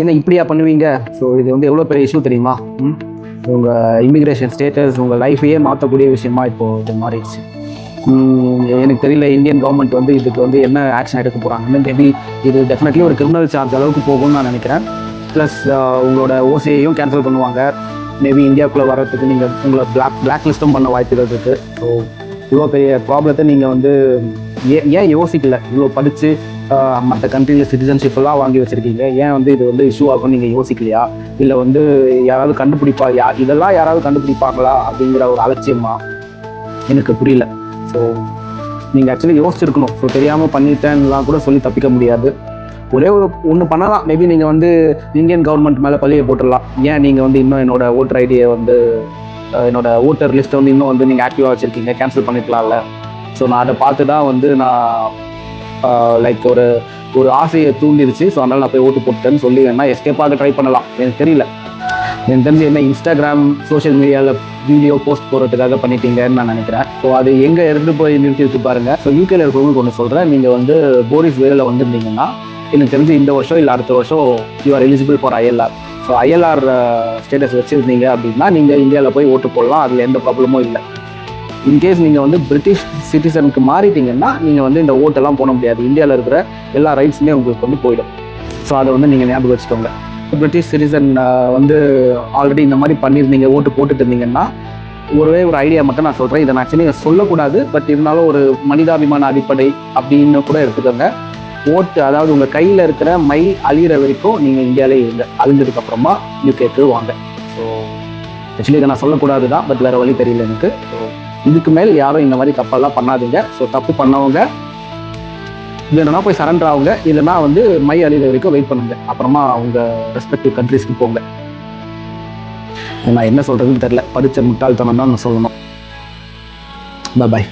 என்ன இப்படியா பண்ணுவீங்க? ஸோ இது வந்து எவ்வளோ பெரிய இஷ்யூ தெரியுமா? உங்கள் இமிக்ரேஷன் ஸ்டேட்டஸ் உங்கள் லைஃபையே மாற்றக்கூடிய விஷயமா இப்போது இது மாறிடுச்சு. எனக்கு தெரியல இந்தியன் கவர்மெண்ட் வந்து இதுக்கு வந்து என்ன ஆக்ஷன் எடுக்க போகிறாங்கன்னு. மேபி இது டெஃபினெட்லி ஒரு கிரிமினல் சார்ஜ் அளவுக்கு போகும்னு நான் நினைக்கிறேன். ப்ளஸ் உங்களோட ஓசியையும் கேன்சல் பண்ணுவாங்க. மேபி இந்தியாவுக்குள்ளே வர்றதுக்கு நீங்கள் உங்களை பிளாக் லிஸ்ட்டும் பண்ண வாய்ப்புகள் இருக்குது. ஸோ இவ்வளோ பெரிய ப்ராப்ளத்தை நீங்கள் வந்து ஏன் யோசிக்கல? இவ்வளோ படித்து மற்ற கண்ட்ரியில் சிட்டிசன்ஷிப் எல்லாம் வாங்கி வச்சுருக்கீங்க, ஏன் வந்து இது வந்து இஷ்யூ ஆகும்னு நீங்கள் யோசிக்கலையா? இல்லை வந்து யாராவது இதெல்லாம் யாராவது கண்டுபிடிப்பாங்களா அப்படிங்கிற ஒரு அலட்சியமா எனக்கு புரியல. ஸோ நீங்கள் ஆக்சுவலி யோசிச்சிருக்கணும். ஸோ தெரியாமல் பண்ணிட்டேன்லாம் கூட சொல்லி தப்பிக்க முடியாது. ஒரே ஒன்று பண்ணலாம். மேபி நீங்கள் வந்து இந்தியன் கவர்மெண்ட் மேலே பழியை போட்டுடலாம். ஏன் நீங்கள் வந்து இன்னும் என்னோட ஓட்டர் ஐடியை வந்து என்னோட ஓட்டர் லிஸ்ட்டை வந்து இன்னும் வந்து நீங்கள் ஆக்டிவாக வச்சுருக்கீங்க, கேன்சல் பண்ணிக்கலாம்ல. ஸோ நான் அதை பார்த்து தான் வந்து நான் லைக் ஒரு ஆசையை தூண்டிடுச்சு. ஸோ அதனால் நான் போய் ஓட்டு போட்டேன்னு சொல்லி வேணா எஸ்கேப்பாக ட்ரை பண்ணலாம். எனக்கு தெரியல. எனக்கு தெரிஞ்சு என்ன இன்ஸ்டாகிராம் சோஷியல் மீடியாவில் வீடியோ போஸ்ட் போடுறதுக்காக பண்ணிட்டீங்கன்னு நான் நினைக்கிறேன். ஸோ அது எங்கே இருந்து போய் நிறுத்தி வச்சு பாருங்கள். ஸோ யூகேல இருக்கிறவங்களுக்கு ஒன்று சொல்கிறேன். நீங்கள் வந்து போரிஸ் வேல வந்திருந்தீங்கன்னா எனக்கு தெரிஞ்சு இந்த வருஷம் இல்லை அடுத்த வருஷம் you are eligible for ILR. So ILR status வச்சுருந்தீங்க அப்படின்னா நீங்கள் இந்தியாவில் போய் ஓட்டு போடலாம். அதில் எந்த ப்ராப்ளமும் இல்லை. இன்கேஸ் நீங்கள் வந்து பிரிட்டிஷ் சிட்டிசனுக்கு மாறிட்டீங்கன்னா நீங்கள் வந்து இந்த ஓட்டெல்லாம் போட முடியாது. இந்தியாவில் இருக்கிற எல்லா ரைட்ஸுமே உங்களுக்கு வந்து போயிடும். ஸோ அதை வந்து நீங்கள் ஞாபகம் வச்சுக்கோங்க. பிரிட்டிஷ் சிட்டிசன் வந்து ஆல்ரெடி இந்த மாதிரி பண்ணியிருந்தீங்க, ஓட்டு போட்டுட்டு இருந்தீங்கன்னா ஒரு ஐடியா மட்டும் நான் சொல்கிறேன். இதை நான் ஆக்சுவலி சொல்லக்கூடாது, பட் இருந்தாலும் ஒரு மனிதாபிமான அடிப்படை அப்படின்னு கூட எடுத்துக்கோங்க. ஓட்டு அதாவது உங்கள் கையில் இருக்கிற மைல் அழிகிற வரைக்கும் நீங்கள் இந்தியாவிலே இருங்க. அழிஞ்சதுக்கப்புறமா யூகேக்கு வாங்க. ஸோ ஆக்சுவலி இதை நான் சொல்லக்கூடாது தான், பட் வேறு வழி தெரியல எனக்கு. ஸோ இதுக்கு மேல் யாரும் இந்த மாதிரி தப்பெல்லாம் பண்ணாதீங்க. ஸோ தப்பு பண்ணவங்க இல்லைன்னா போய் சரண்டர் ஆகுங்க. இல்லைன்னா வந்து மை அழிகிற வரைக்கும் வெயிட் பண்ணுங்க. அப்புறமா அவங்க ரெஸ்பெக்டிவ் கண்ட்ரிஸ்க்கு போங்க. நான் என்ன சொல்கிறதுன்னு தெரில. படித்த முட்டாள்தனம் தான் நான் சொல்லணும். பாய்.